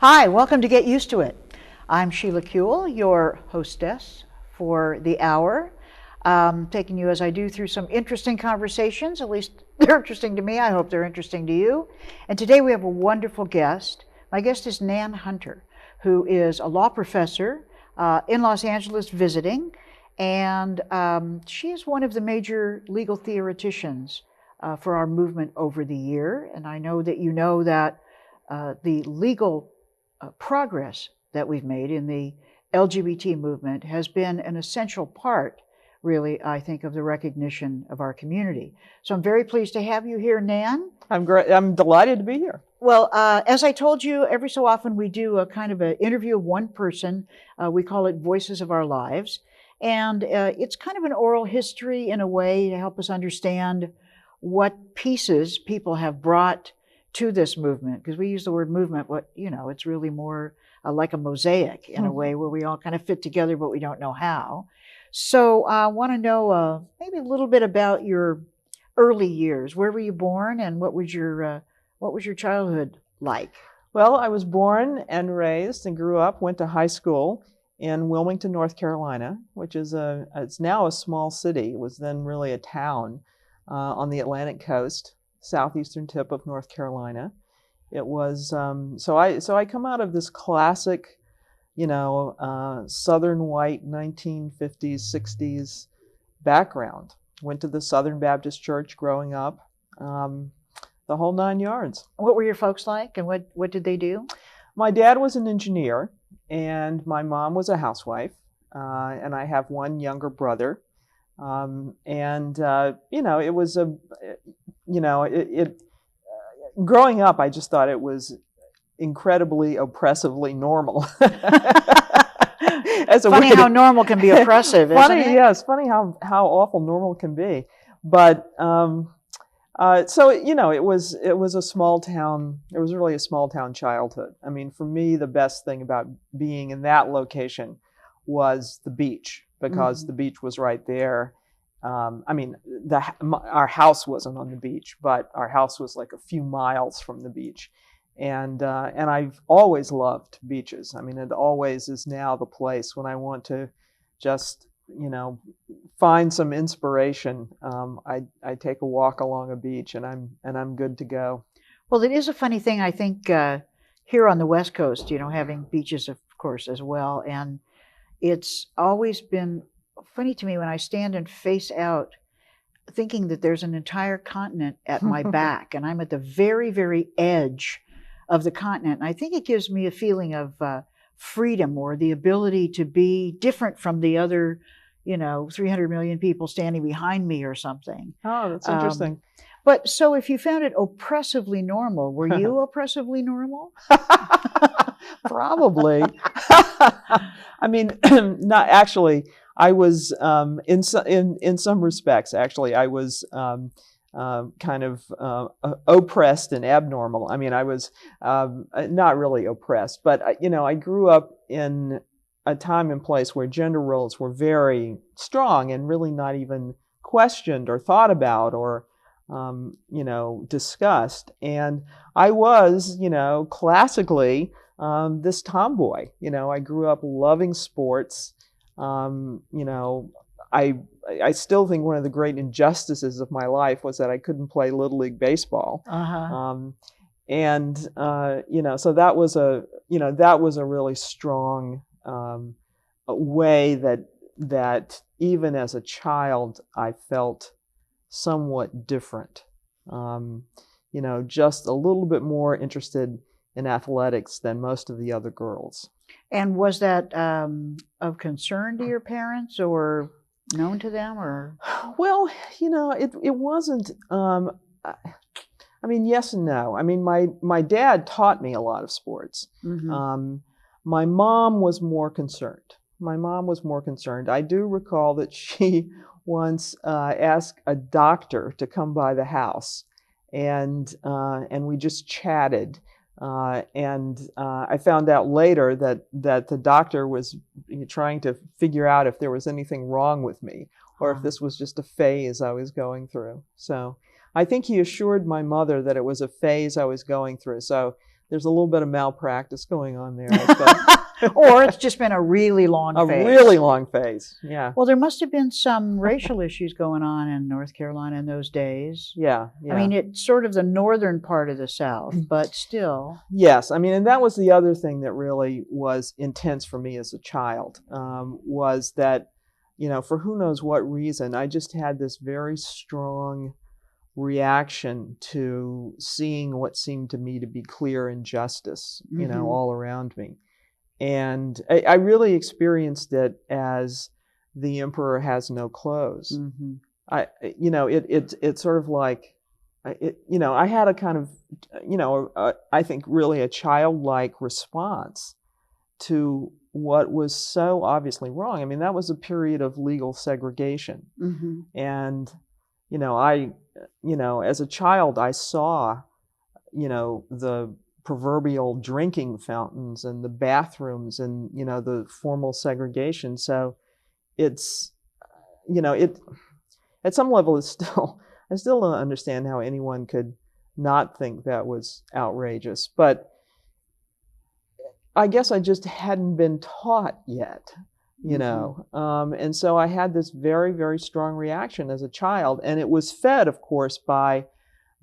Hi, welcome to Get Used to It. I'm Sheila Kuehl, your hostess for the hour, taking you as I do through some interesting conversations. At least they're interesting to me. I hope they're interesting to you. And today we have a wonderful guest. My guest is Nan Hunter, who is a law professor in Los Angeles visiting, and she is one of the major legal theoreticians for our movement over the year. And I know that you know that the legal progress that we've made in the LGBT movement has been an essential part, really, I think, of the recognition of our community. So I'm very pleased to have you here, Nan. I'm great. I'm delighted to be here. Well, as I told you, every so often we do a kind of an interview of one person. We call it Voices of Our Lives. And it's kind of an oral history in a way to help us understand what pieces people have brought to this movement, because we use the word movement, but it's really more like a mosaic in a way where we all kind of fit together, but we don't know how. So I want to know maybe a little bit about your early years. Where were you born, and what was your childhood like? Well, I was born and raised and grew up, went to high school in Wilmington, North Carolina, which is it's now a small city. It was then really a town on the Atlantic coast, southeastern tip of North Carolina. It was so I come out of this classic, Southern white 1950s, 60s background. Went to the Southern Baptist Church growing up, the whole 9 yards. What were your folks like, and what did they do? My dad was an engineer, and my mom was a housewife, and I have one younger brother. It was growing up, I just thought it was incredibly oppressively normal. Funny how normal can be oppressive, isn't it? Yes, funny how awful normal can be. But it was a small town. It was really a small town childhood. I mean, for me, the best thing about being in that location was the beach, because the beach was right there. Our house wasn't on the beach, but our house was like a few miles from the beach. And I've always loved beaches. I mean, it always is now the place when I want to just, find some inspiration. I take a walk along a beach, and I'm good to go. Well, it is a funny thing, I think, here on the West Coast, having beaches, of course, as well. And it's always been funny to me when I stand and face out, thinking that there's an entire continent at my back, and I'm at the very, very edge of the continent. And I think it gives me a feeling of freedom, or the ability to be different from the other, 300 million people standing behind me or something. Oh, that's interesting. But so if you found it oppressively normal, were you oppressively normal? Probably. I mean, not actually. I was in some respects, actually, I was kind of oppressed and abnormal. I mean, I was not really oppressed, but I grew up in a time and place where gender roles were very strong and really not even questioned or thought about or discussed. And I was, classically this tomboy. I grew up loving sports. I still think one of the great injustices of my life was that I couldn't play Little League baseball. So that was a really strong way that even as a child I felt somewhat different. Just a little bit more interested in athletics than most of the other girls. And was that of concern to your parents, or known to them, or? Well, it wasn't. Yes and no. I mean, my dad taught me a lot of sports. My mom was more concerned. I do recall that she once asked a doctor to come by the house, and we just chatted. I found out later that the doctor was trying to figure out if there was anything wrong with me, or if this was just a phase I was going through. So I think he assured my mother that it was a phase I was going through. So there's a little bit of malpractice going on there, I suppose. Or it's just been a really long phase. A really long phase, yeah. Well, there must have been some racial issues going on in North Carolina in those days. Yeah, yeah. I mean, it's sort of the northern part of the South, but still. Yes, I mean, and that was the other thing that really was intense for me as a child, was that, for who knows what reason, I just had this very strong reaction to seeing what seemed to me to be clear injustice, all around me. And I really experienced it as the emperor has no clothes. Mm-hmm. It's sort of like, I had a kind of, I think really a childlike response to what was so obviously wrong. I mean, that was a period of legal segregation. Mm-hmm. And, as a child, I saw, the proverbial drinking fountains and the bathrooms and, the formal segregation. So it's, at some level, I still don't understand how anyone could not think that was outrageous. But I guess I just hadn't been taught yet, and so I had this very, very strong reaction as a child, and it was fed, of course, by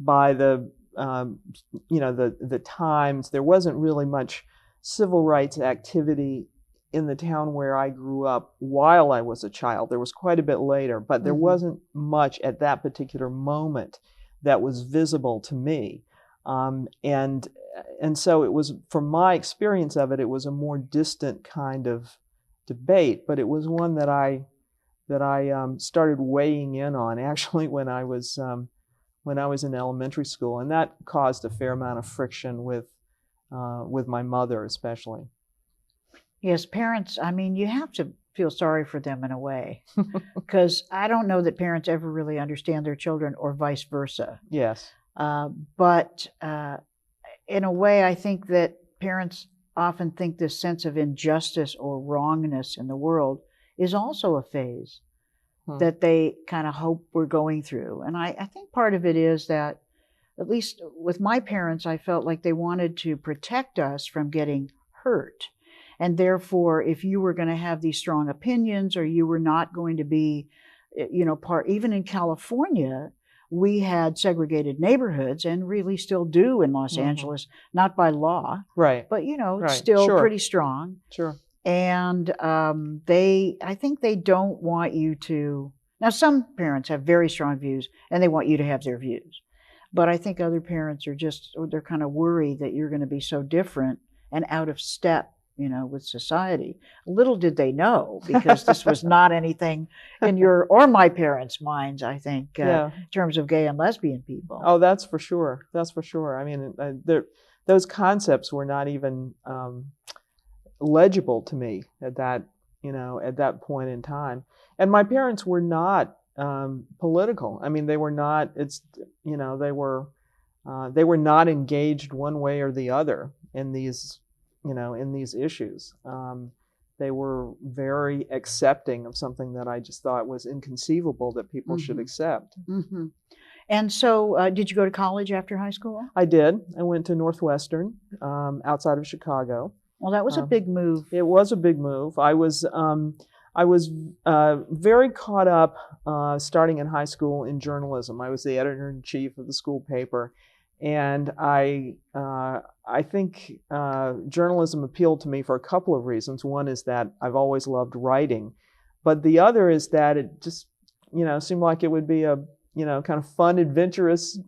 the the Times. There wasn't really much civil rights activity in the town where I grew up while I was a child. There was quite a bit later, but there wasn't much at that particular moment that was visible to me. And so it was, from my experience of it, it was a more distant kind of debate, but it was one that I started weighing in on actually when I was in elementary school, and that caused a fair amount of friction with my mother, especially. Yes, parents, I mean, you have to feel sorry for them in a way, because I don't know that parents ever really understand their children or vice versa. Yes. But in a way, I think that parents often think this sense of injustice or wrongness in the world is also a phase that they kind of hope we're going through. And I think part of it is that, at least with my parents, I felt like they wanted to protect us from getting hurt. And therefore, if you were going to have these strong opinions, or you were not going to be, even in California, we had segregated neighborhoods, and really still do in Los Angeles, not by law, right? But right. still Sure. pretty strong. Sure. And I think they don't want you to. Now, some parents have very strong views, and they want you to have their views. But I think other parents they're kind of worried that you're going to be so different and out of step, with society. Little did they know, because this was not anything in your or my parents' minds, I think, in terms of gay and lesbian people. Oh, that's for sure. That's for sure. I mean, those concepts were not even legible to me at that point in time. And my parents were not political. I mean, they were not. They were not engaged one way or the other in these issues. They were very accepting of something that I just thought was inconceivable that people should accept. Mm-hmm. And so, did you go to college after high school? I did. I went to Northwestern, outside of Chicago. Well, that was a big move. It was a big move. I was very caught up starting in high school in journalism. I was the editor-in-chief of the school paper, and I think journalism appealed to me for a couple of reasons. One is that I've always loved writing, but the other is that it just seemed like it would be a kind of fun, adventurous,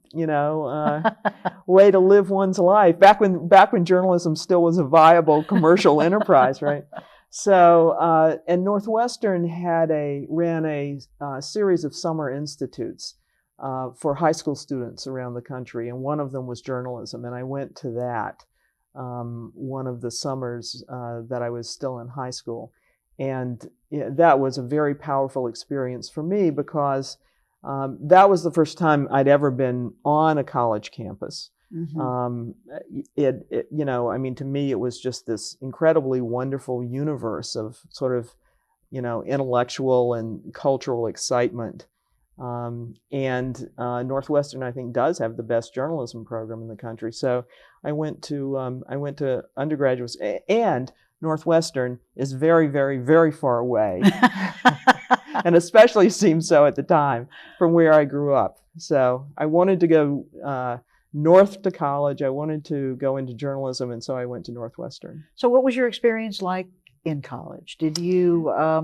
way to live one's life. Back when journalism still was a viable commercial enterprise, right? So, and Northwestern ran a series of summer institutes for high school students around the country, and one of them was journalism. And I went to that one of the summers that I was still in high school, and that was a very powerful experience for me, because that was the first time I'd ever been on a college campus. Mm-hmm. I mean, to me, it was just this incredibly wonderful universe of sort of, intellectual and cultural excitement And Northwestern, I think, does have the best journalism program in the country. So I went to undergraduate, and Northwestern is very, very, very far away, and especially seemed so at the time from where I grew up. So I wanted to go north to college. I wanted to go into journalism, and so I went to Northwestern. So what was your experience like in college? Did you, I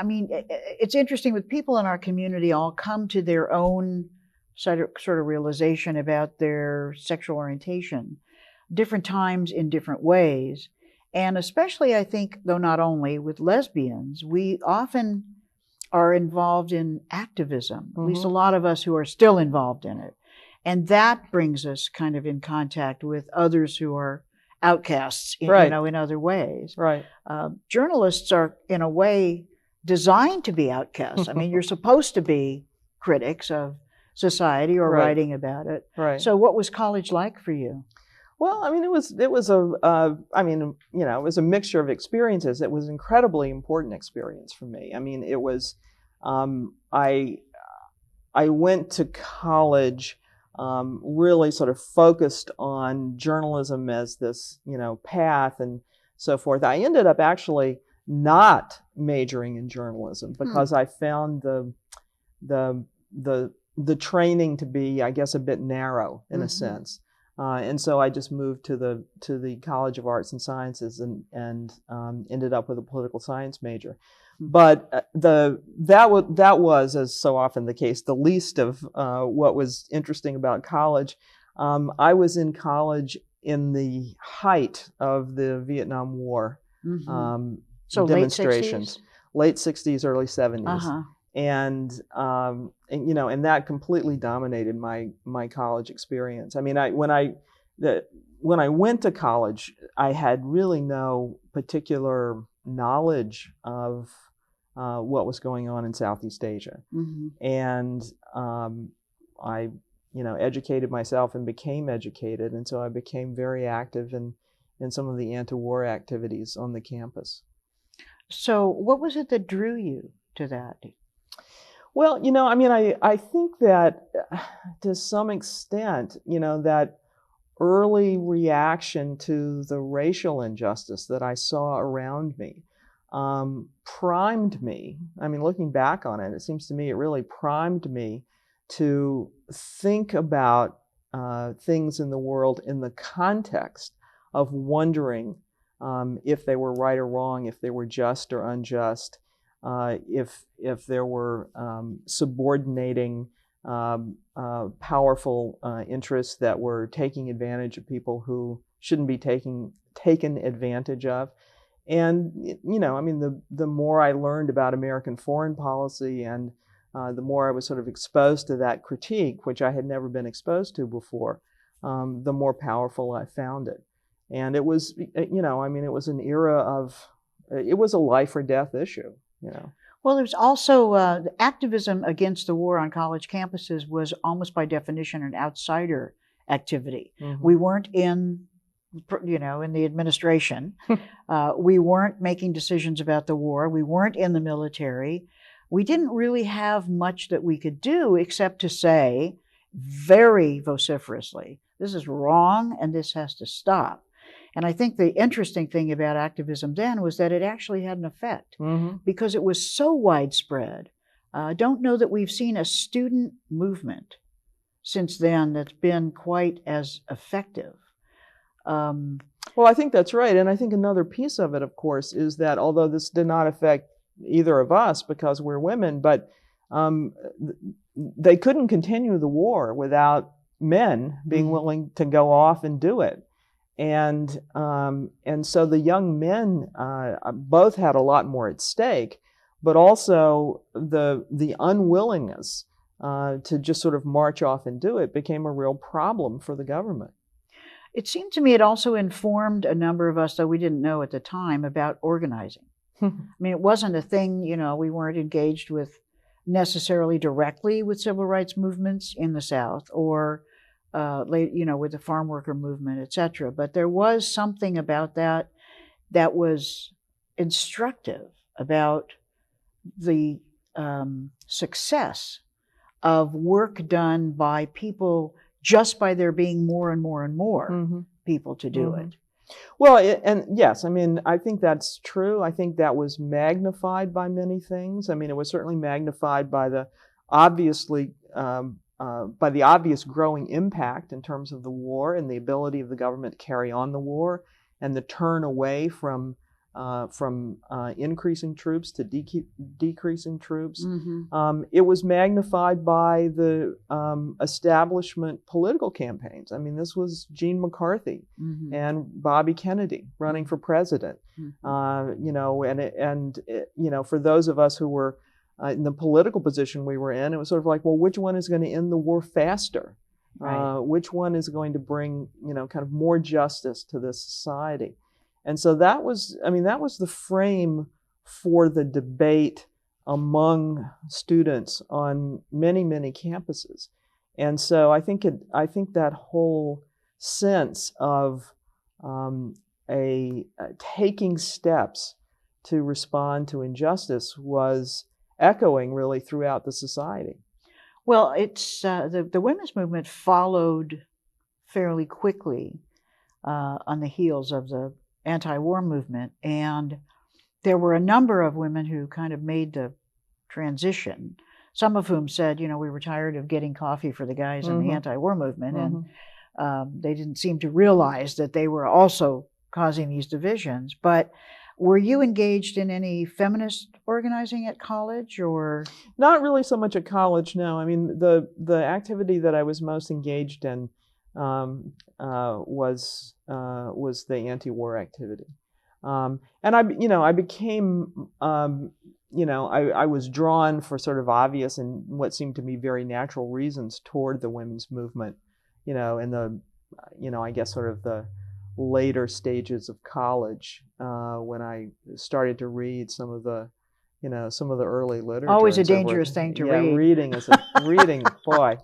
mean, it's interesting with people in our community all come to their own sort of realization about their sexual orientation, different times in different ways. And especially, I think, though not only with lesbians, we often are involved in activism, at least a lot of us who are still involved in it. And that brings us kind of in contact with others who are outcasts, in other ways. Right. Journalists are, in a way, designed to be outcasts. I mean, you're supposed to be critics of society or writing about it. Right. So what was college like for you? Well, I mean, it was a mixture of experiences. It was an incredibly important experience for me. I mean, it was, I went to college really sort of focused on journalism as this, path and so forth. I ended up actually not majoring in journalism because I found the training to be, I guess, a bit narrow in a sense. And so I just moved to the College of Arts and Sciences and ended up with a political science major. But that was, as so often the case, the least of what was interesting about college. I was in college in the height of the Vietnam War So demonstrations, late 60s, early 70s. Uh-huh. And that completely dominated my college experience. I mean, when I went to college, I had really no particular knowledge of what was going on in Southeast Asia, and I educated myself and became educated, and so I became very active in some of the anti-war activities on the campus. So, what was it that drew you to that? Well, I mean, I think that to some extent, that early reaction to the racial injustice that I saw around me primed me. I mean, looking back on it, it seems to me it really primed me to think about things in the world in the context of wondering if they were right or wrong, if they were just or unjust, if there were subordinating powerful interests that were taking advantage of people who shouldn't be taken advantage of. And I mean, the more I learned about American foreign policy and the more I was sort of exposed to that critique, which I had never been exposed to before, the more powerful I found it. And it was, I mean, it was an era of, it was a life or death issue, Well, there's also the activism against the war on college campuses was almost by definition an outsider activity. We weren't in the administration. We weren't making decisions about the war. We weren't in the military. We didn't really have much that we could do except to say very vociferously, this is wrong and this has to stop. And I think the interesting thing about activism then was that it actually had an effect because it was so widespread. I don't know that we've seen a student movement since then that's been quite as effective. Well, I think that's right. And I think another piece of it, of course, is that although this did not affect either of us because we're women, but they couldn't continue the war without men being willing to go off and do it. And so the young men both had a lot more at stake, but also the unwillingness to just sort of march off and do it became a real problem for the government. It seemed to me it also informed a number of us, though we didn't know at the time, about organizing. I mean, it wasn't a thing, we weren't engaged with necessarily directly with civil rights movements in the South or with the farm worker movement, et cetera. But there was something about that was instructive about the success of work done by people just by there being more and more and more people to do it. Well, and yes, I mean, I think that's true. I think that was magnified by many things. I mean, it was certainly magnified by the obvious growing impact in terms of the war and the ability of the government to carry on the war, and the turn away from increasing troops to decreasing troops. It was magnified by the establishment political campaigns. I mean, this was Gene McCarthy and Bobby Kennedy running for president. You know, and you know, for those of us who were in the political position we were in, it was sort of like, well, which one is going to end the war faster? Right. Which one is going to bring, you know, kind of more justice to this society? And so that was, I mean, that was the frame for the debate among students on many, many campuses. And so I think that whole sense of taking steps to respond to injustice was echoing really throughout the society. Well, it's the women's movement followed fairly quickly on the heels of the anti-war movement, and there were a number of women who kind of made the transition, some of whom said, you know, we were tired of getting coffee for the guys in the anti-war movement, and they didn't seem to realize that they were also causing these divisions. But were you engaged in any feminist organizing at college, or? Not really so much at college, no. I mean, the activity that I was most engaged in was the anti-war activity, and I became, I was drawn for sort of obvious and what seemed to be very natural reasons toward the women's movement, you know, in the, I guess sort of the later stages of college, when I started to read some of the early literature. Always a dangerous thing to read. Reading, boy,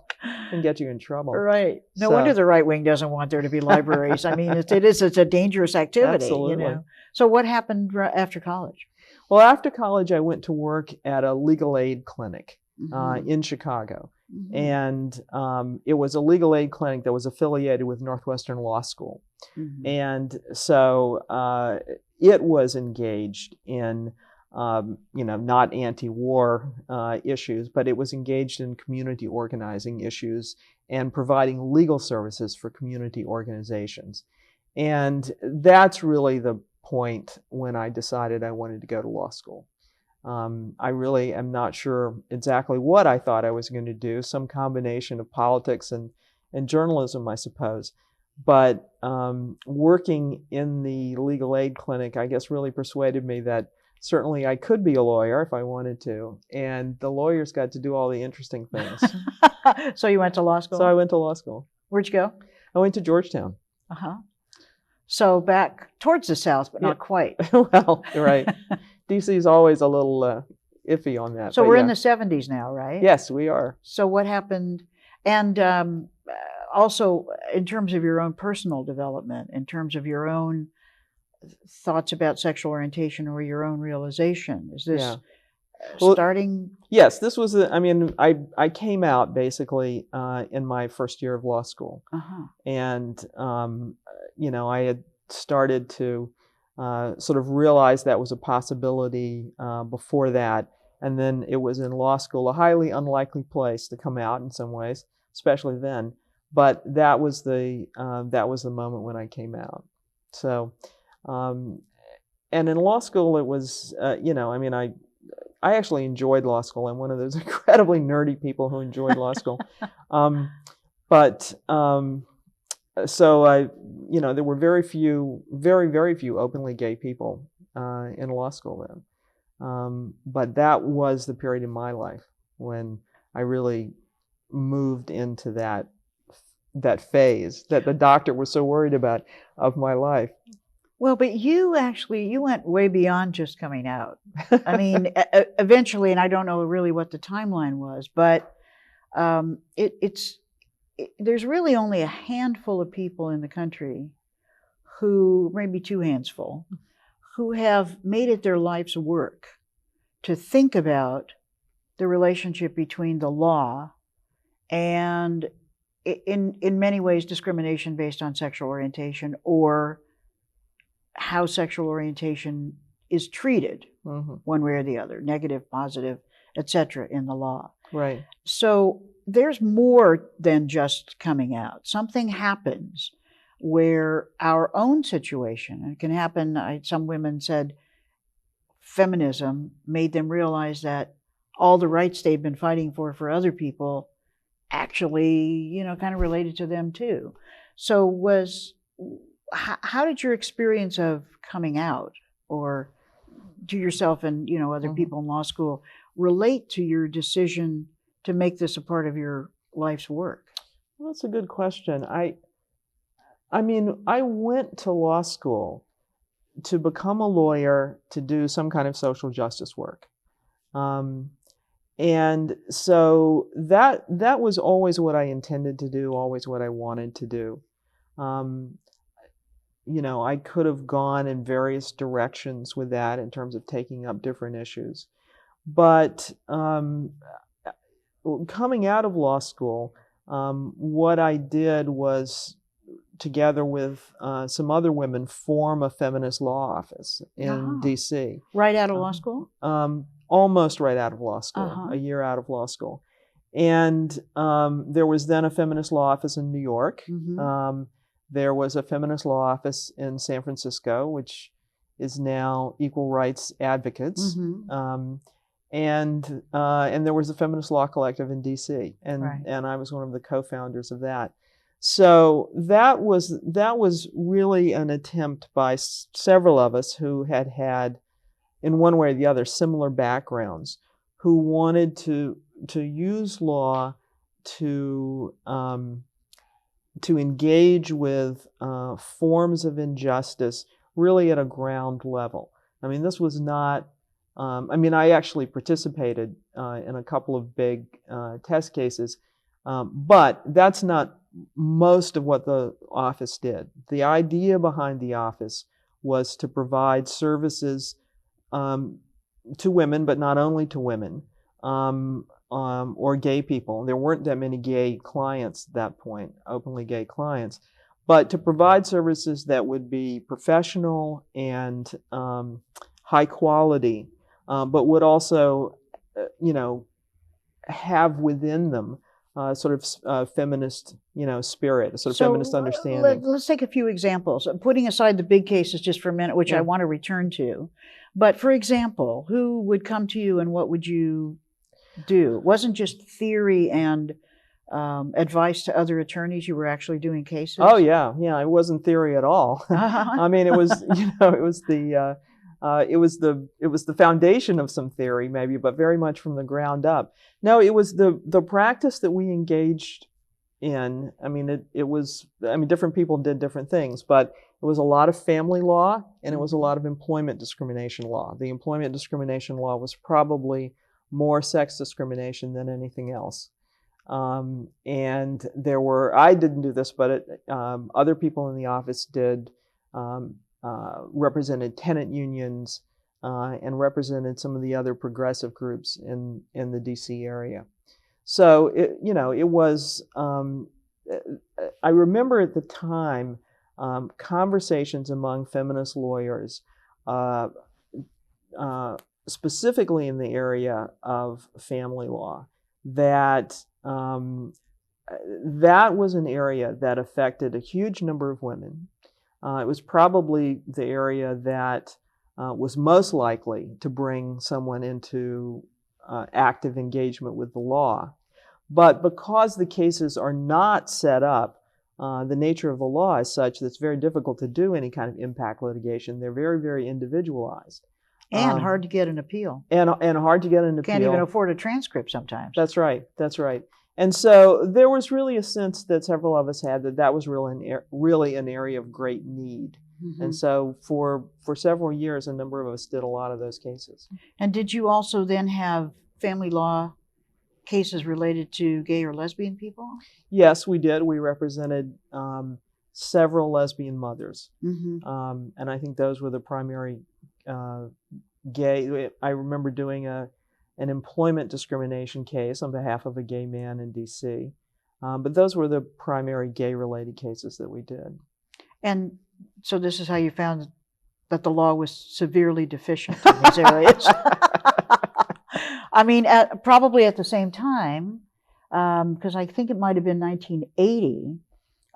can get you in trouble. Right. No wonder the right wing doesn't want there to be libraries. I mean, it's a dangerous activity. Absolutely. You know? So what happened after college? Well, after college, I went to work at a legal aid clinic in Chicago. And it was a legal aid clinic that was affiliated with Northwestern Law School. And so it was engaged in not anti-war issues, but it was engaged in community organizing issues and providing legal services for community organizations. And that's really the point when I decided I wanted to go to law school. I really am not sure exactly what I thought I was going to do, some combination of politics and journalism, I suppose. But working in the legal aid clinic, I guess, really persuaded me that certainly I could be a lawyer if I wanted to. And the lawyers got to do all the interesting things. So you went to law school? So I went to law school. Where'd you go? I went to Georgetown. So back towards the South, but not quite. Well, right. DC is always a little iffy on that. So we're in the 70s now, right? Yes, we are. So what happened? And also, in terms of your own personal development, in terms of your own thoughts about sexual orientation or your own realization, is this starting? Yes, this was, I came out basically in my first year of law school. And, I had started to sort of realize that was a possibility before that. And then it was in law school, a highly unlikely place to come out in some ways, especially then. But that was the moment when I came out. So, and in law school, it was, I actually enjoyed law school. I'm one of those incredibly nerdy people who enjoyed law school. So there were very few openly gay people in law school then. But that was the period in my life when I really moved into that phase that the doctor was so worried about of my life. Well, but you went way beyond just coming out. I mean, eventually, and I don't know really what the timeline was, but there's really only a handful of people in the country who, maybe two hands full, who have made it their life's work to think about the relationship between the law and, in many ways, discrimination based on sexual orientation, or how sexual orientation is treated one way or the other, negative, positive, etc., in the law. Right. So there's more than just coming out. Something happens where our own situation, and it can happen, some women said feminism made them realize that all the rights they'd been fighting for other people actually, kind of related to them too. So how did your experience of coming out, or to yourself and, other people in law school, relate to your decision to make this a part of your life's work? Well, that's a good question. I mean, I went to law school to become a lawyer, to do some kind of social justice work. And so that was always what I intended to do, always what I wanted to do. I could have gone in various directions with that in terms of taking up different issues. But coming out of law school, what I did was, together with some other women, form a feminist law office in D.C. Right out of law school? Almost right out of law school, a year out of law school. And there was then a feminist law office in New York. There was a feminist law office in San Francisco, which is now Equal Rights Advocates. And there was a Feminist Law Collective in D.C. And I was one of the co-founders of that. So that was really an attempt by several of us who had, in one way or the other, similar backgrounds, who wanted to use law to engage with forms of injustice really at a ground level. I mean, this was not. I actually participated in a couple of big test cases, but that's not most of what the office did. The idea behind the office was to provide services to women, but not only to women, or gay people. There weren't that many gay clients at that point, openly gay clients, but to provide services that would be professional and high quality, but would also, have within them sort of feminist, spirit, a sort of feminist understanding. Let's take a few examples. Putting aside the big cases just for a minute, which I want to return to. But for example, who would come to you and what would you do? It wasn't just theory and advice to other attorneys. You were actually doing cases. Oh yeah, it wasn't theory at all. I mean, it was, it was the foundation of some theory maybe, but very much from the ground up. No, it was the practice that we engaged in. I mean, different people did different things, but it was a lot of family law and it was a lot of employment discrimination law. The employment discrimination law was probably more sex discrimination than anything else. And I didn't do this, but other people in the office did, represented tenant unions and represented some of the other progressive groups in the DC area. So, it was, I remember at the time, conversations among feminist lawyers, specifically in the area of family law, that was an area that affected a huge number of women. It was probably the area that was most likely to bring someone into active engagement with the law. But because the cases are not set up, the nature of the law is such that it's very difficult to do any kind of impact litigation. They're very, very individualized. And hard to get an appeal. And hard to get an appeal. Can't even afford a transcript sometimes. That's right. And so there was really a sense that several of us had that was really an area of great need. And so for several years, a number of us did a lot of those cases. And did you also then have family law cases related to gay or lesbian people? Yes, we did. We represented several lesbian mothers. And I think those were the primary gay. I remember doing a an employment discrimination case on behalf of a gay man in D.C. But those were the primary gay-related cases that we did. And so this is how you found that the law was severely deficient in these areas. I mean, probably at the same time, because I think it might have been 1980,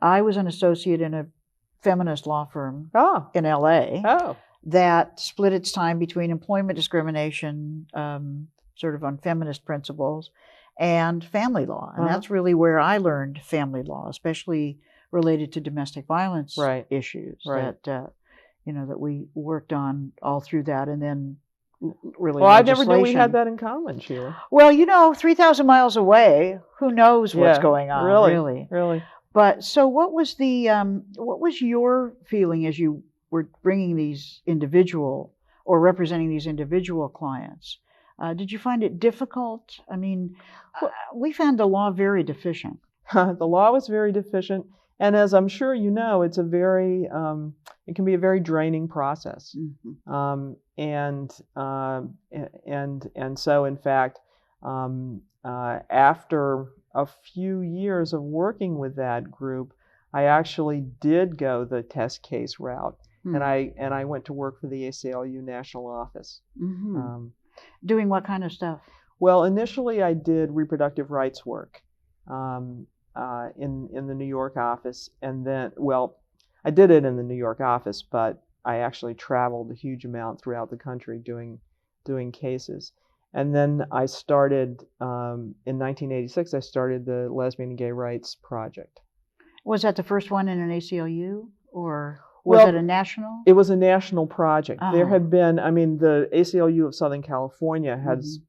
I was an associate in a feminist law firm in LA that split its time between employment discrimination, sort of on feminist principles, and family law. And that's really where I learned family law, especially related to domestic violence issues that, that we worked on all through that. And then really I never knew we had that in common, Sheila. Well, 3,000 miles away, who knows what's going on, really. But so what was your feeling as you were bringing these individual or representing these individual clients? Did you find it difficult? I mean, we found the law very deficient. The law was very deficient. And as I'm sure you know, it's it can be a very draining process. Mm-hmm. And so in fact, after a few years of working with that group, I actually did go the test case route, and I went to work for the ACLU national office. Mm-hmm. Doing what kind of stuff? Well, initially I did reproductive rights work in the New York office, and then, I did it in the New York office, but I actually traveled a huge amount throughout the country doing cases. And then I started, in 1986, I started the Lesbian and Gay Rights Project. Was that the first one in an ACLU, or was it a national? It was a national project. There had been, the ACLU of Southern California has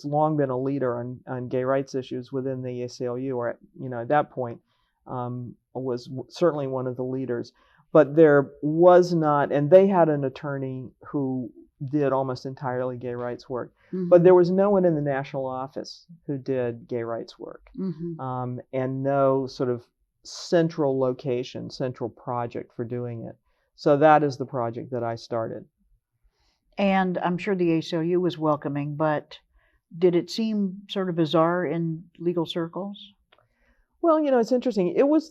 long been a leader on gay rights issues within the ACLU, or at that point was certainly one of the leaders. But there was not, and they had an attorney who did almost entirely gay rights work. Mm-hmm. But there was no one in the national office who did gay rights work, and no sort of central location, central project for doing it. So that is the project that I started. And I'm sure the ACLU was welcoming, but did it seem sort of bizarre in legal circles? Well, it's interesting. That was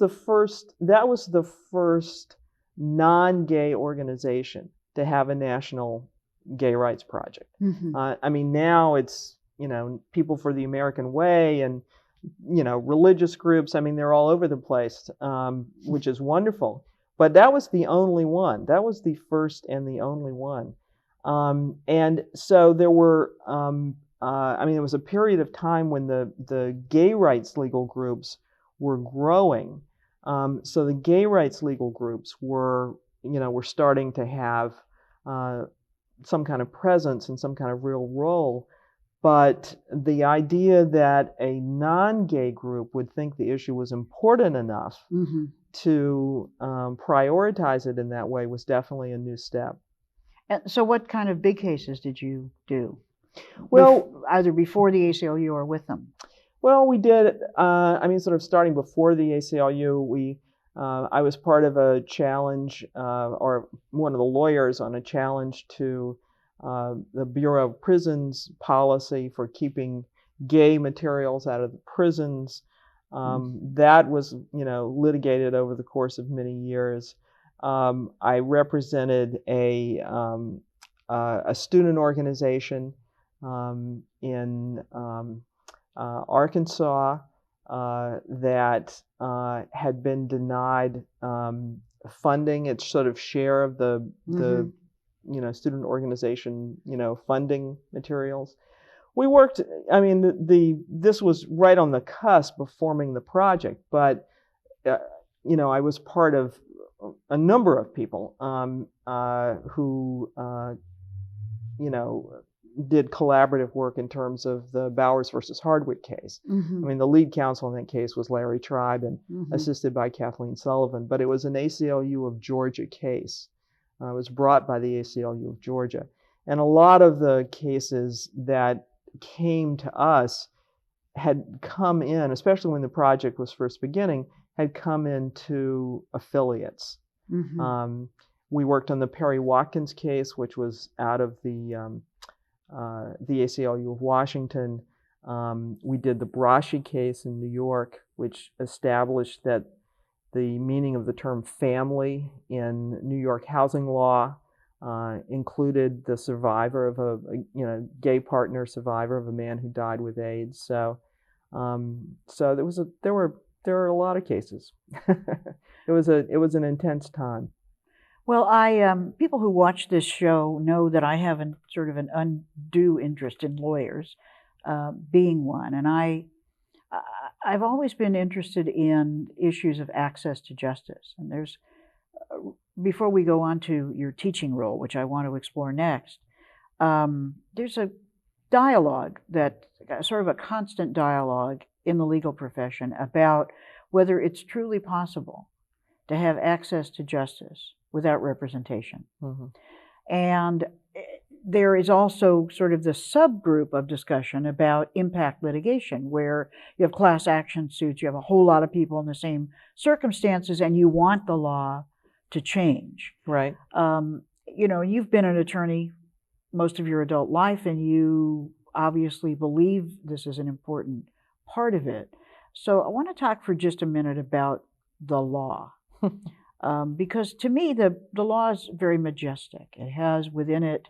the first non-gay organization to have a national gay rights project. Mm-hmm. Now it's, People for the American Way and, religious groups. They're all over the place, which is wonderful. But that was the only one. That was the first and the only one. And so there were, there was a period of time when the gay rights legal groups were growing. So the gay rights legal groups were starting to have some kind of presence and some kind of real role. But the idea that a non-gay group would think the issue was important enough to prioritize it in that way was definitely a new step. And so what kind of big cases did you do? Well, either before the ACLU or with them? Well, we did, sort of starting before the ACLU, I was part of a challenge, or one of the lawyers on a challenge to the Bureau of Prisons policy for keeping gay materials out of the prisons. That was, litigated over the course of many years. I represented a student organization in Arkansas that had been denied funding, its sort of share of the student organization, funding materials. We worked, this was right on the cusp of forming the project, but, I was part of a number of people who, did collaborative work in terms of the Bowers versus Hardwick case. The lead counsel in that case was Larry Tribe, and assisted by Kathleen Sullivan, but it was an ACLU of Georgia case. It was brought by the ACLU of Georgia. And a lot of the cases that came to us had come in, especially when the project was first beginning, had come into affiliates. We worked on the Perry Watkins case, which was out of the the ACLU of Washington. We did the Braschi case in New York, which established that the meaning of the term family in New York housing law included the survivor of a gay partner survivor of a man who died with AIDS. So there were a lot of cases. It was an intense time. Well, people who watch this show know that I have sort of an undue interest in lawyers, being one, and I've always been interested in issues of access to justice. And before we go on to your teaching role, which I want to explore next, there's a dialogue sort of a constant dialogue in the legal profession about whether it's truly possible to have access to justice without representation. Mm-hmm. And there is also sort of the subgroup of discussion about impact litigation, where you have class action suits, you have a whole lot of people in the same circumstances, and you want the law to change. Right. You've been an attorney most of your adult life, and you obviously believe this is an important part of it. So I want to talk for just a minute about the law. Because to me, the law is very majestic. It has within it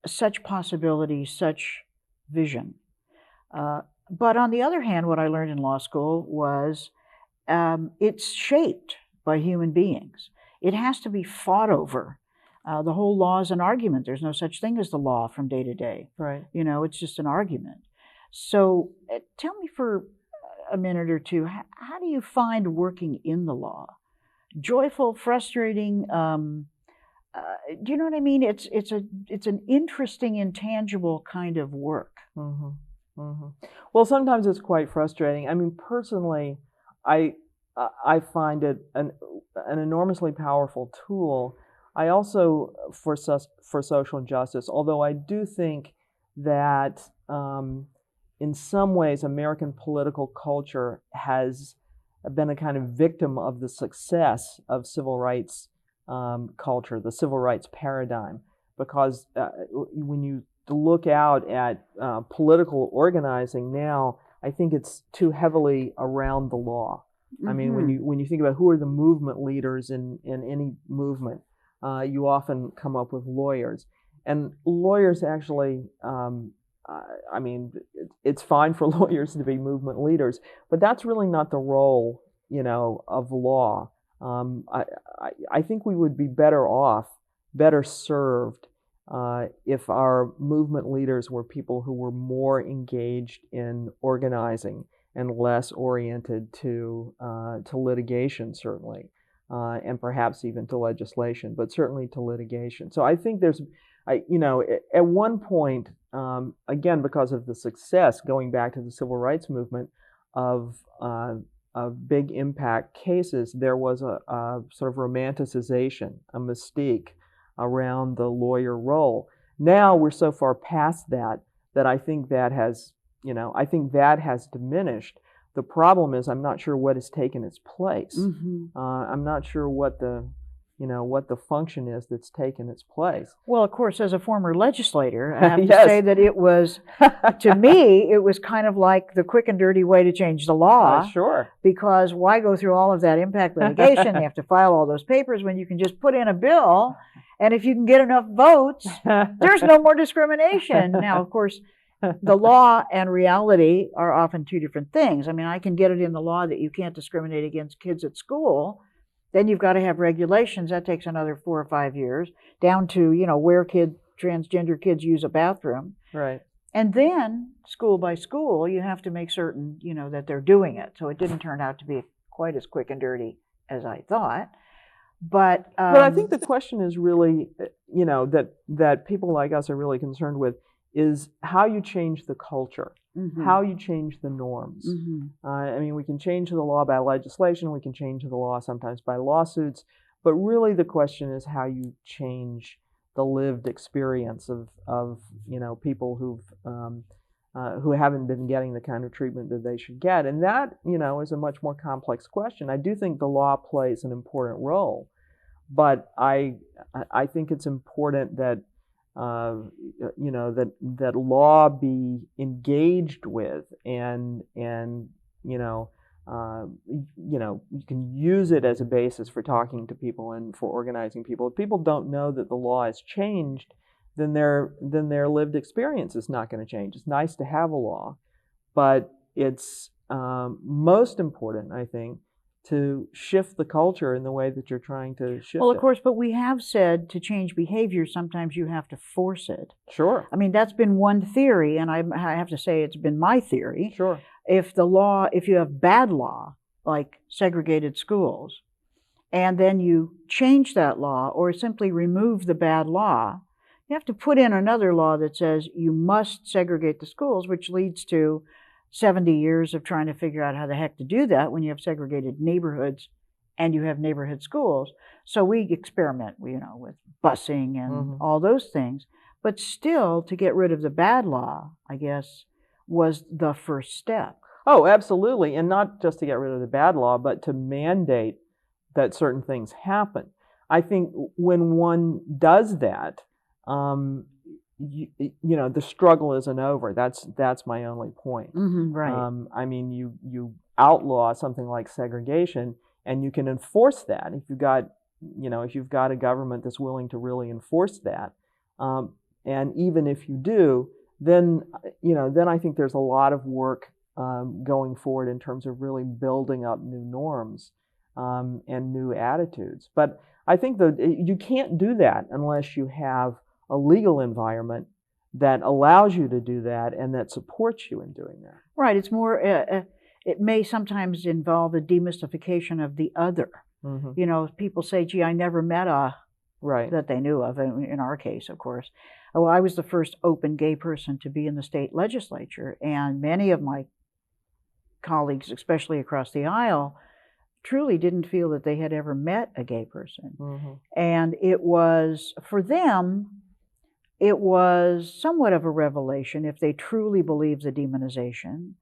such possibilities, such vision. But on the other hand, what I learned in law school was it's shaped by human beings. It has to be fought over. The whole law is an argument. There's no such thing as the law from day to day. Right. It's just an argument. So tell me for a minute or two, how do you find working in the law? Joyful, frustrating, do you know what I mean? It's an interesting, intangible kind of work. Mm-hmm. Mm-hmm. Well, sometimes it's quite frustrating. I mean, personally, I find it an enormously powerful tool. I also, for social justice, although I do think that in some ways American political culture has been a kind of victim of the success of civil rights culture, the civil rights paradigm, because when you look out at political organizing now, I think it's too heavily around the law. Mm-hmm. I mean, when you think about who are the movement leaders in any movement, you often come up with lawyers, and lawyers actually. I mean, it's fine for lawyers to be movement leaders, but that's really not the role, of law. I think we would be better served, if our movement leaders were people who were more engaged in organizing and less oriented to litigation, certainly, and perhaps even to legislation, but certainly to litigation. So I think at one point, again, because of the success, going back to the civil rights movement, of big impact cases, there was a sort of romanticization, a mystique around the lawyer role. Now we're so far past that I think that has diminished. The problem is I'm not sure what has taken its place. Mm-hmm. I'm not sure what the function is that's taken its place. Well, of course, as a former legislator, I have to say that it was, to me, it was kind of like the quick and dirty way to change the law. Sure. Because why go through all of that impact litigation? They have to file all those papers when you can just put in a bill, and if you can get enough votes, there's no more discrimination. Now, of course, the law and reality are often two different things. I mean, I can get it in the law that you can't discriminate against kids at school. Then you've got to have regulations. That takes another 4 or 5 years, down to, where transgender kids use a bathroom. Right. And then, school by school, you have to make certain, that they're doing it. So it didn't turn out to be quite as quick and dirty as I thought. But I think the question is really, that people like us are really concerned with is how you change the culture. Mm-hmm. How you change the norms. Mm-hmm. I mean, we can change the law by legislation, we can change the law sometimes by lawsuits, but really the question is how you change the lived experience of people who haven't been getting the kind of treatment that they should get, and that is a much more complex question. I do think the law plays an important role, but I think it's important that that law be engaged with, and you can use it as a basis for talking to people and for organizing people. If people don't know that the law has changed, then their lived experience is not going to change. It's nice to have a law, but it's most important, I think, to shift the culture in the way that you're trying to shift Well, of it. course, but we have said to change behavior, sometimes you have to force it. Sure. I mean, that's been one theory, and I have to say it's been my theory. Sure. If you have bad law, like segregated schools, and then you change that law or simply remove the bad law, you have to put in another law that says you must segregate the schools, which leads to 70 years of trying to figure out how the heck to do that when you have segregated neighborhoods and you have neighborhood schools. So we experiment, with busing and all those things. But still, to get rid of the bad law, I guess, was the first step. Oh, absolutely. And not just to get rid of the bad law, but to mandate that certain things happen. I think when one does that, the struggle isn't over. That's my only point. Right. I mean, you outlaw something like segregation, and you can enforce that if you've got a government that's willing to really enforce that. And even if you do, then I think there's a lot of work going forward in terms of really building up new norms and new attitudes. But I think that you can't do that unless you have a legal environment that allows you to do that and that supports you in doing that. Right. It's more, it may sometimes involve a demystification of the other. People say, gee, I never met a, right, that they knew of, in our case, of course. Well, I was the first open gay person to be in the state legislature, and many of my colleagues, especially across the aisle, truly didn't feel that they had ever met a gay person. And it was, for them, it was somewhat of a revelation if they truly believed the demonization,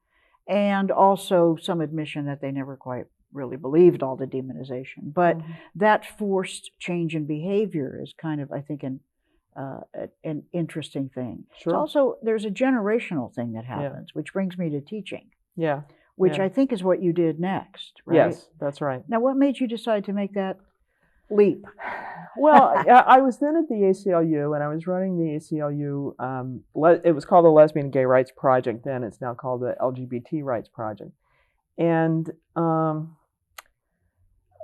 and also some admission that they never quite really believed all the demonization. But that forced change in behavior is kind of, I think, an interesting thing. Sure. Also, there's a generational thing that happens, which brings me to teaching. Yeah. Which I think is what you did next, right? Yes, that's right. Now, what made you decide to make that leap? Well, I was then at the ACLU, and I was running the ACLU. It was called the Lesbian and Gay Rights Project then. It's now called the LGBT Rights Project. And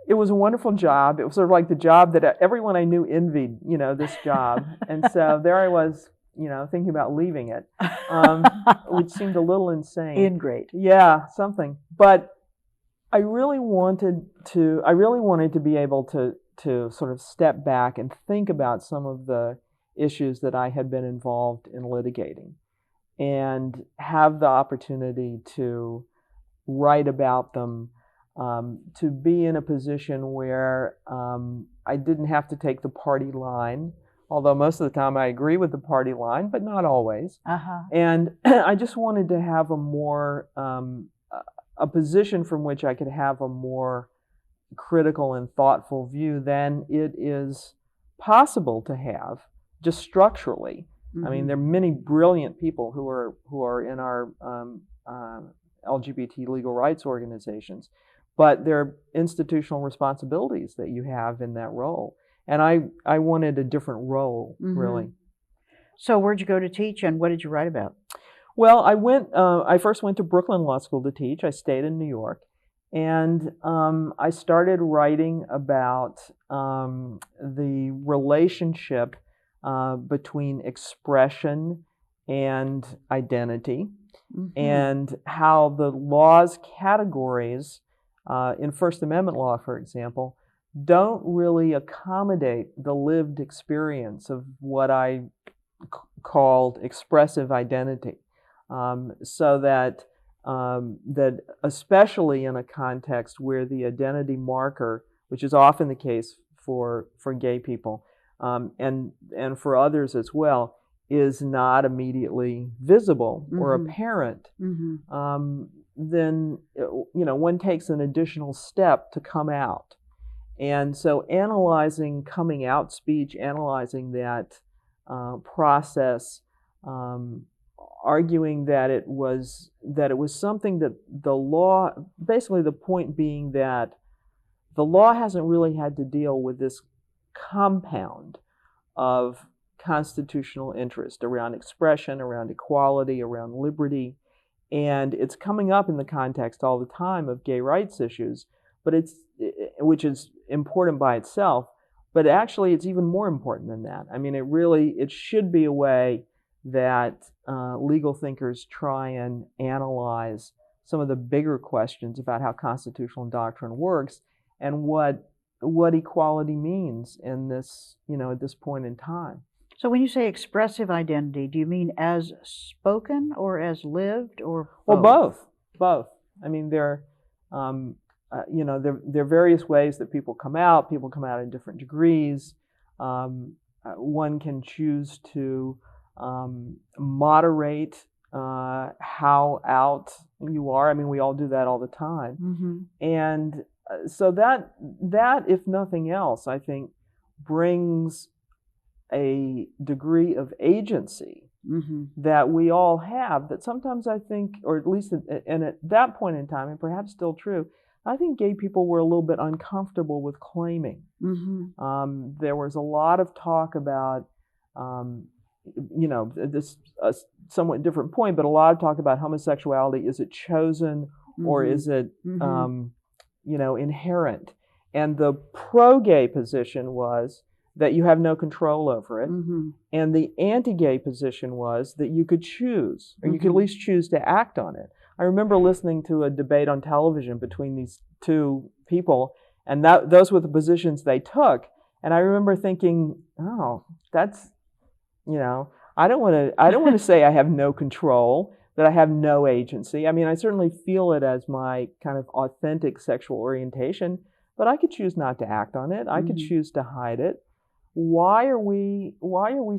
it was a wonderful job. It was sort of like the job that everyone I knew envied, this job. And so there I was, thinking about leaving it, which seemed a little insane. Ingrate. Yeah, something. But I really wanted to be able to sort of step back and think about some of the issues that I had been involved in litigating, and have the opportunity to write about them, to be in a position where I didn't have to take the party line, although most of the time I agree with the party line, but not always. And I just wanted to have a position from which I could have a more critical and thoughtful view than it is possible to have just structurally. I mean, there are many brilliant people who are in our LGBT legal rights organizations, but there are institutional responsibilities that you have in that role. And I wanted a different role, really. So where'd you go to teach, and what did you write about? Well, I first went to Brooklyn Law School to teach. I stayed in New York. And I started writing about the relationship between expression and identity, and how the law's categories in First Amendment law, for example, don't really accommodate the lived experience of what I called expressive identity, so that especially in a context where the identity marker, which is often the case for gay people, and for others as well, is not immediately visible or apparent, then one takes an additional step to come out. And so analyzing coming out speech, analyzing that process, arguing that it was something that the law, basically the point being that the law hasn't really had to deal with this compound of constitutional interest around expression, around equality, around liberty, and it's coming up in the context all the time of gay rights issues, but which is important by itself, but actually it's even more important than that. I mean, it should be a way that legal thinkers try and analyze some of the bigger questions about how constitutional doctrine works and what equality means in this, at this point in time. So when you say expressive identity, do you mean as spoken or as lived, or both? Well, both. I mean, there are various ways that people come out. People come out in different degrees. One can choose to moderate how out you are. I mean, we all do that all the time. Mm-hmm. And so that, if nothing else, I think brings a degree of agency mm-hmm. that we all have, that sometimes I think, or at least at that point in time, and perhaps still true, I think gay people were a little bit uncomfortable with claiming. Mm-hmm. There was a lot of talk about, this somewhat different point, but a lot of talk about homosexuality. Is it chosen, mm-hmm. or is it, mm-hmm. Inherent? And the pro-gay position was that you have no control over it. Mm-hmm. And the anti-gay position was that you could choose, or mm-hmm. you could at least choose to act on it. I remember listening to a debate on television between these two people, and those were the positions they took. And I remember thinking, oh, that's, I don't want to say I have no control, that I have no agency. I mean, I certainly feel it as my kind of authentic sexual orientation, but I could choose not to act on it. I could mm-hmm. choose to hide it. Why are we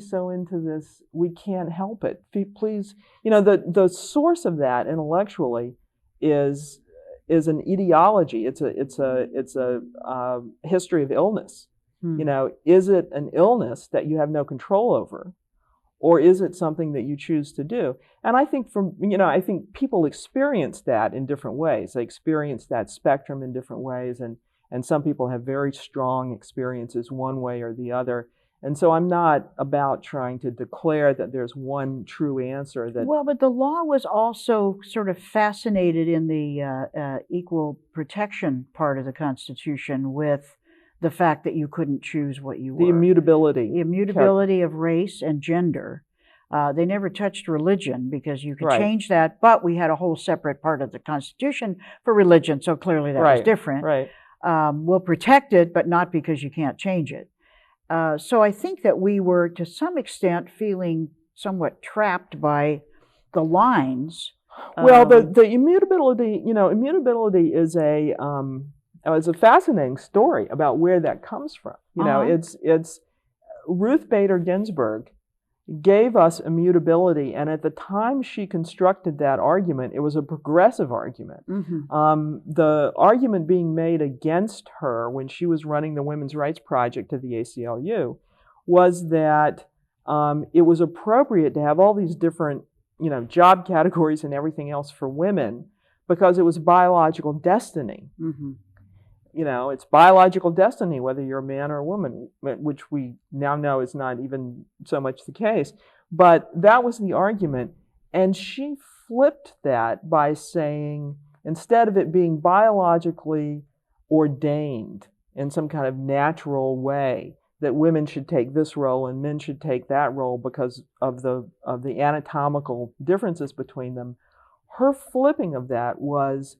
so into this? We can't help it. Please, the source of that intellectually is an ideology. It's a history of illness. Mm-hmm. Is it an illness that you have no control over, or is it something that you choose to do? And I think I think people experience that in different ways. They experience that spectrum in different ways, and some people have very strong experiences one way or the other. And so I'm not about trying to declare that there's one true answer. Well, but the law was also sort of fascinated in the equal protection part of the Constitution with the fact that you couldn't choose what you were. The immutability. The immutability of race and gender. They never touched religion because you could right. change that, but we had a whole separate part of the Constitution for religion, so clearly that right. was different. Right. We'll protect it, but not because you can't change it. So I think that we were, to some extent, feeling somewhat trapped by the lines. Well, the immutability, immutability is a fascinating story about where that comes from. It's Ruth Bader Ginsburg gave us immutability, and at the time she constructed that argument, it was a progressive argument. Mm-hmm. The argument being made against her when she was running the Women's Rights Project at the ACLU was that it was appropriate to have all these different, job categories and everything else for women because it was biological destiny. Mm-hmm. It's biological destiny, whether you're a man or a woman, which we now know is not even so much the case. But that was the argument. And she flipped that by saying, instead of it being biologically ordained in some kind of natural way, that women should take this role and men should take that role because of the anatomical differences between them, her flipping of that was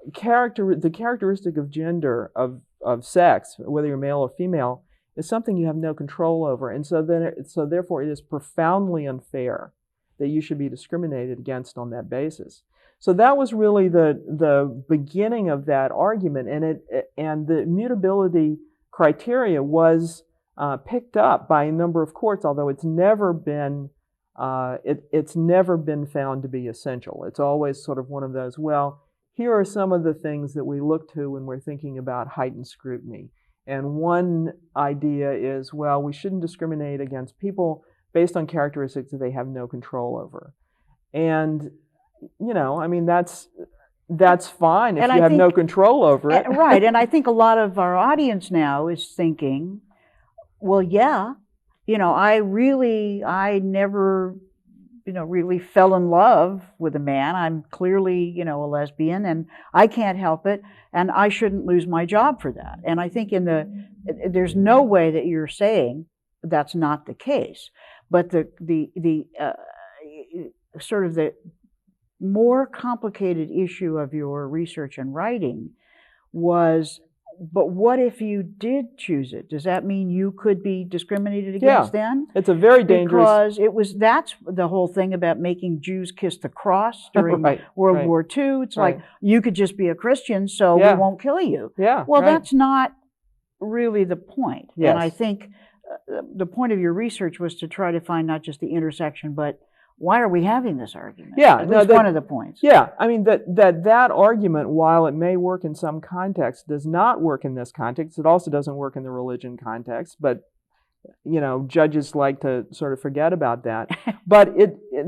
the characteristic of gender, of sex, whether you're male or female, is something you have no control over. And so therefore it is profoundly unfair that you should be discriminated against on that basis. So that was really the beginning of that argument, and the immutability criteria was picked up by a number of courts, although it's never been found to be essential. It's always sort of one of those, well, here are some of the things that we look to when we're thinking about heightened scrutiny. And one idea is, well, we shouldn't discriminate against people based on characteristics that they have no control over. And, I mean, that's fine if And you I have no think- control over it. Right, and I think a lot of our audience now is thinking, well, yeah, I never, really fell in love with a man. I'm clearly, a lesbian, and I can't help it, and I shouldn't lose my job for that. And I think there's no way that you're saying that's not the case, but the sort of the more complicated issue of your research and writing was, but what if you did choose it? Does that mean you could be discriminated against then? It's a very dangerous... Because that's the whole thing about making Jews kiss the cross during World War II. It's like, you could just be a Christian, so we won't kill you. Well, that's not really the point. Yes. And I think the point of your research was to try to find not just the intersection, but why are we having this argument? At least one of the points. Yeah, I mean, that argument, while it may work in some context, does not work in this context. It also doesn't work in the religion context, but, judges like to sort of forget about that. But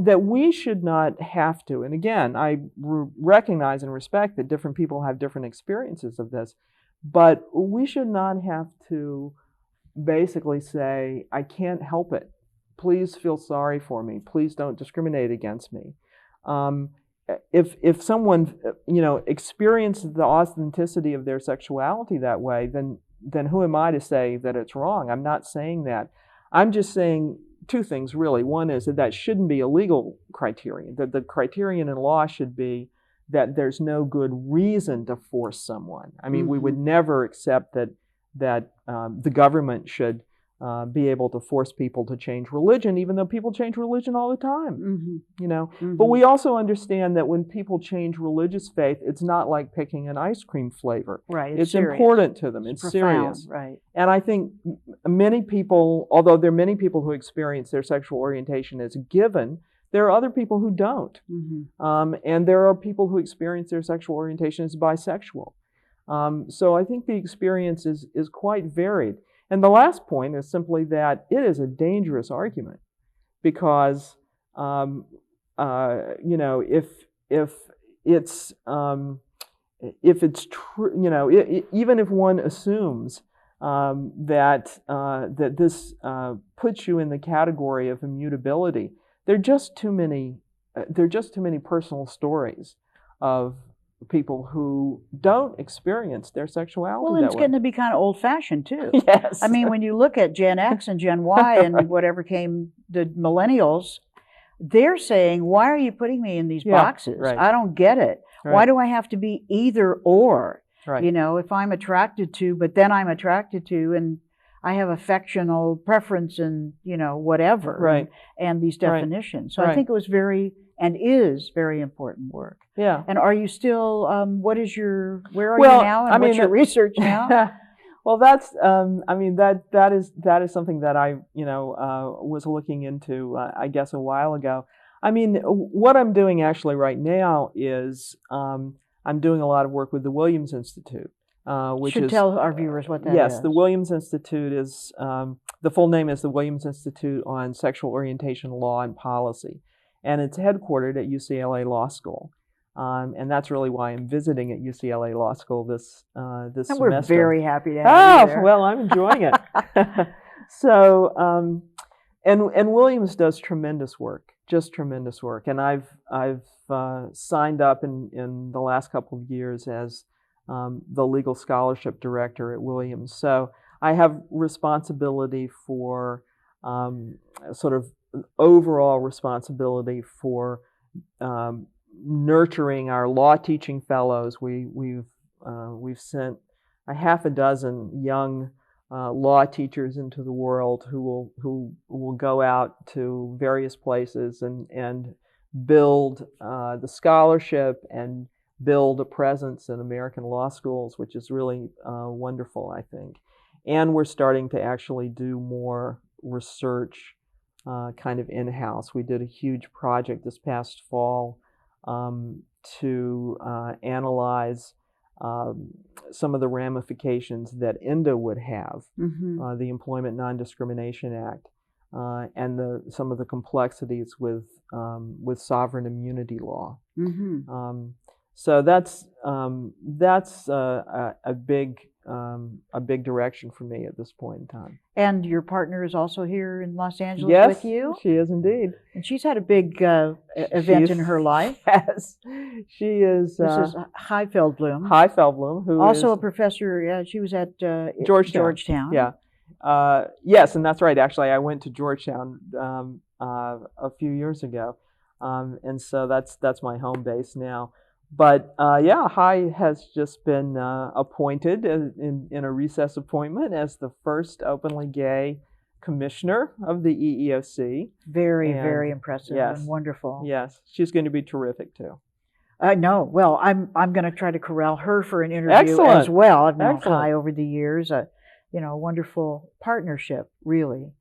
that we should not have to, and again, I recognize and respect that different people have different experiences of this, but we should not have to basically say, I can't help it. Please feel sorry for me. Please don't discriminate against me. If someone, experiences the authenticity of their sexuality that way, then who am I to say that it's wrong? I'm not saying that. I'm just saying two things, really. One is that shouldn't be a legal criterion, that the criterion in law should be that there's no good reason to force someone. I mean, we would never accept that the government should be able to force people to change religion, even though people change religion all the time, But we also understand that when people change religious faith, it's not like picking an ice cream flavor. Right. It's important to them. It's profound, serious. Right. And I think many people, although there are many people who experience their sexual orientation as a given, there are other people who don't. And there are people who experience their sexual orientation as bisexual. So I think the experience is quite varied. And the last point is simply that it is a dangerous argument because, if it's true, even if one assumes that this puts you in the category of immutability, there are just too many personal stories of people who don't experience their sexuality well, and that it's way. getting to be kind of old-fashioned, too. Yes. I mean, when you look at Gen X and Gen Y and whatever came, the millennials, they're saying, why are you putting me in these boxes? I don't get it. Why do I have to be either or? If I'm attracted to, but then I'm attracted to, and I have affectional preference and, whatever, and these definitions. So I think it was and is very important work. Yeah. And are you still, where are you now, and what's your research now? Well, that's, that is something that I, was looking into, I guess, a while ago. I mean, what I'm doing actually right now is I'm doing a lot of work with the Williams Institute, which should tell our viewers what that is. Yes, the Williams Institute is, the full name is the Williams Institute on Sexual Orientation Law and Policy. And it's headquartered at UCLA Law School. And that's really why I'm visiting at UCLA Law School this semester. And we're very happy to have you there. Well, I'm enjoying it. So, and Williams does tremendous work, just tremendous work. And I've signed up in the last couple of years as the legal scholarship director at Williams. So I have responsibility for sort of overall responsibility for nurturing our law teaching fellows. We've sent a half a dozen young law teachers into the world who will go out to various places and build the scholarship and build a presence in American law schools, which is really wonderful, I think. And we're starting to actually do more research kind of in-house. We did a huge project this past fall to analyze some of the ramifications that ENDA would have, the Employment Non-Discrimination Act, and some of the complexities with sovereign immunity law. Mm-hmm. So that's a big direction for me at this point in time. And your partner is also here in Los Angeles Yes, with you? she is indeed. And she's had a big event in her life. Yes, she is. This is Hi Feldblum. Hi Feldblum, who also is a professor. Yeah, she was at Georgetown. Yeah. Yes, and that's right. Actually, I went to Georgetown a few years ago, and so that's my home base now. But yeah, Hai has just been appointed in a recess appointment as the first openly gay commissioner of the EEOC. Very impressive, yes, and wonderful. Yes, she's going to be terrific too. No, well, I'm going to try to corral her for an interview as well. I've known Hai over the years. A wonderful partnership, really.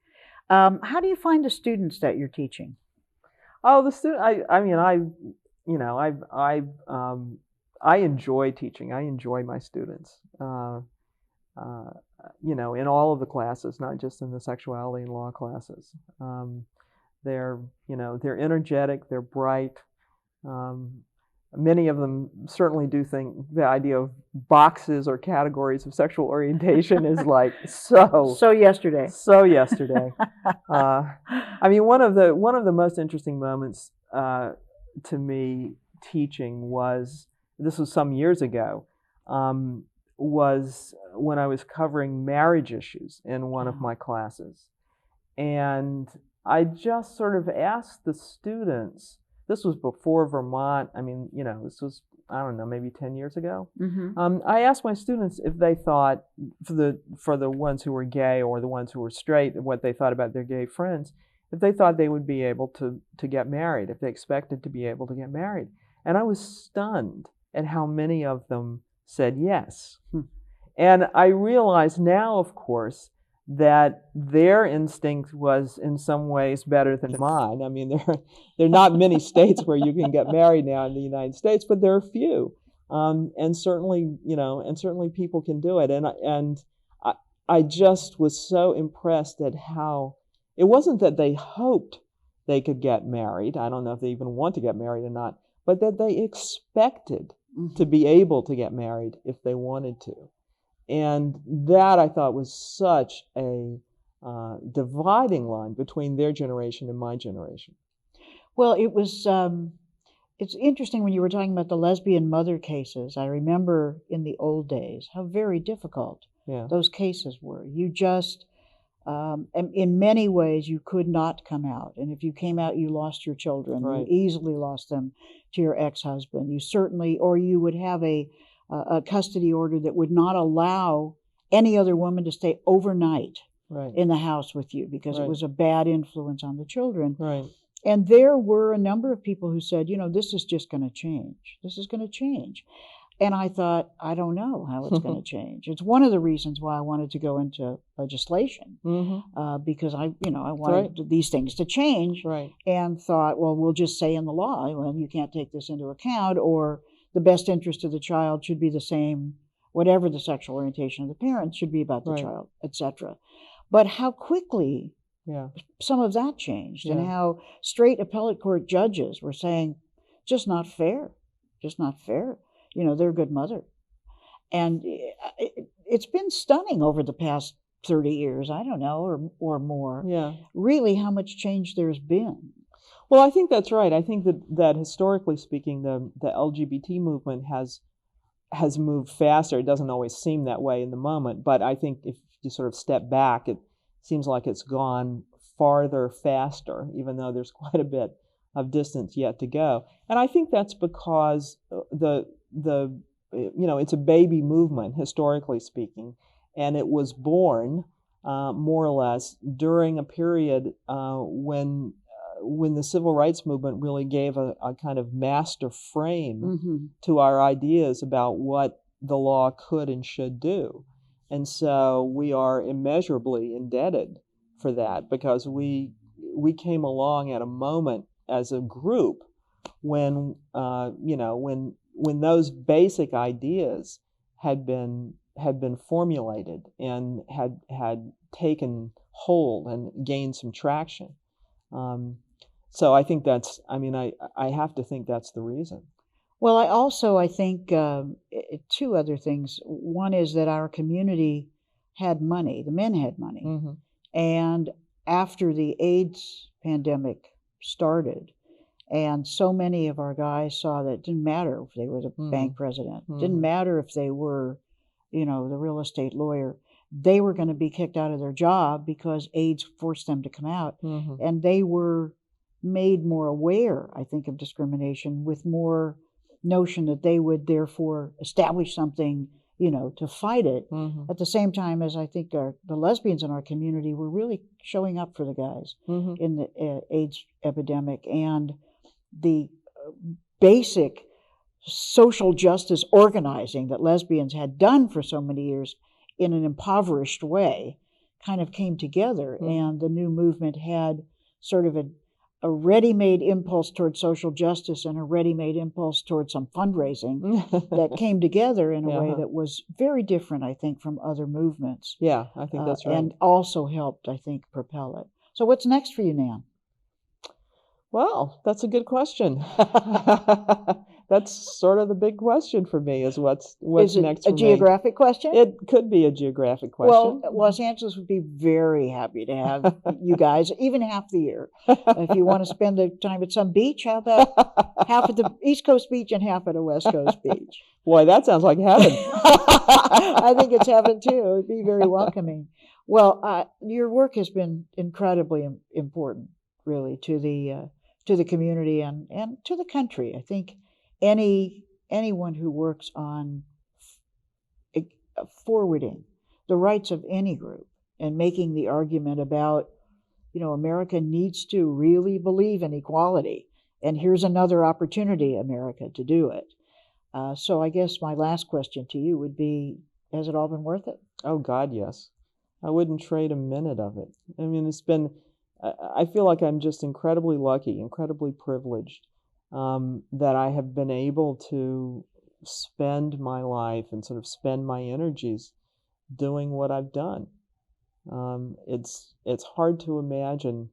How do you find the students that you're teaching? Oh, the student. I enjoy teaching. I enjoy my students. In all of the classes, not just in the sexuality and law classes. They're energetic. They're bright. Many of them certainly do think the idea of boxes or categories of sexual orientation is like so yesterday. So yesterday. One of the most interesting moments to me teaching was, this was some years ago, was when I was covering marriage issues in one of my classes. And I just sort of asked the students, this was before Vermont, this was, I don't know, maybe 10 years ago. Mm-hmm. I asked my students if they thought, for the ones who were gay or the ones who were straight, what they thought about their gay friends, if they thought they would be able to get married, if they expected to be able to get married. And I was stunned at how many of them said yes. And I realize now, of course, that their instinct was in some ways better than mine. There are not many states where you can get married now in the United States, but there are a few. And certainly people can do it. And I just was so impressed at how, it wasn't that they hoped they could get married. I don't know if they even want to get married or not, but that they expected to be able to get married if they wanted to. And that, I thought, was such a dividing line between their generation and my generation. Well, it was, it's interesting when you were talking about the lesbian mother cases. I remember in the old days how very difficult those cases were. You just, in many ways, you could not come out. And if you came out, you lost your children. Right. You easily lost them to your ex-husband. You certainly, or you would have a custody order that would not allow any other woman to stay overnight in the house with you because it was a bad influence on the children. Right. And there were a number of people who said, this is just going to change. This is going to change. And I thought, I don't know how it's going to change. It's one of the reasons why I wanted to go into legislation, because I wanted these things to change, and thought, well, we'll just say in the law, well, you can't take this into account, or the best interest of the child should be the same, whatever the sexual orientation of the parents should be about the child, etc. But how quickly some of that changed, and how straight appellate court judges were saying, just not fair. They're a good mother. And it's been stunning over the past 30 years, I don't know, or more, really how much change there's been. Well, I think that's right. I think that historically speaking, the LGBT movement has moved faster. It doesn't always seem that way in the moment, but I think if you sort of step back, it seems like it's gone farther, faster, even though there's quite a bit of distance yet to go. And I think that's because it's a baby movement, historically speaking, and it was born more or less during a period when the civil rights movement really gave a kind of master frame to our ideas about what the law could and should do. And so we are immeasurably indebted for that, because we came along at a moment as a group when those basic ideas had been formulated and had taken hold and gain some traction. So I think that's, I have to think that's the reason. Well, I think two other things. One is that our community had money, the men had money. Mm-hmm. And after the AIDS pandemic started, and so many of our guys saw that it didn't matter if they were the bank president, Mm-hmm. didn't matter if they were, the real estate lawyer, they were going to be kicked out of their job because AIDS forced them to come out. Mm-hmm. And they were made more aware, I think, of discrimination, with more notion that they would therefore establish something, to fight it. Mm-hmm. At the same time as I think the lesbians in our community were really showing up for the guys Mm-hmm. in the AIDS epidemic, and the basic social justice organizing that lesbians had done for so many years in an impoverished way kind of came together. Mm-hmm. And the new movement had sort of a ready-made impulse towards social justice and a ready-made impulse towards some fundraising that came together in a way that was very different, I think, from other movements. Yeah, I think that's right. And also helped, I think, propel it. So what's next for you, Nan? Well, that's a good question. That's sort of the big question for me, is what's Is it next a for me. geographic question? It could be a geographic question. Well, Los Angeles would be very happy to have you guys, even half the year. If you want to spend the time at some beach, how about half at the East Coast beach and half at a West Coast beach? Boy, that sounds like heaven. I think it's heaven too. It would be very welcoming. Well, your work has been incredibly important, really, to the community and to the country. I think anyone who works on forwarding the rights of any group and making the argument about, America needs to really believe in equality, and here's another opportunity, America, to do it. So I guess my last question to you would be, has it all been worth it? Oh, God, yes. I wouldn't trade a minute of it. I feel like I'm just incredibly lucky, incredibly privileged, that I have been able to spend my life and sort of spend my energies doing what I've done. It's hard to imagine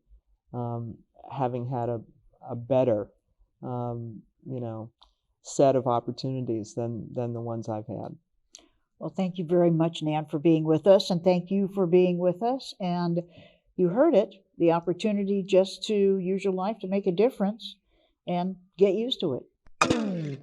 having had a better set of opportunities than the ones I've had. Well, thank you very much, Nan, for being with us, and thank you for being with us. And you heard it, the opportunity just to use your life to make a difference and get used to it.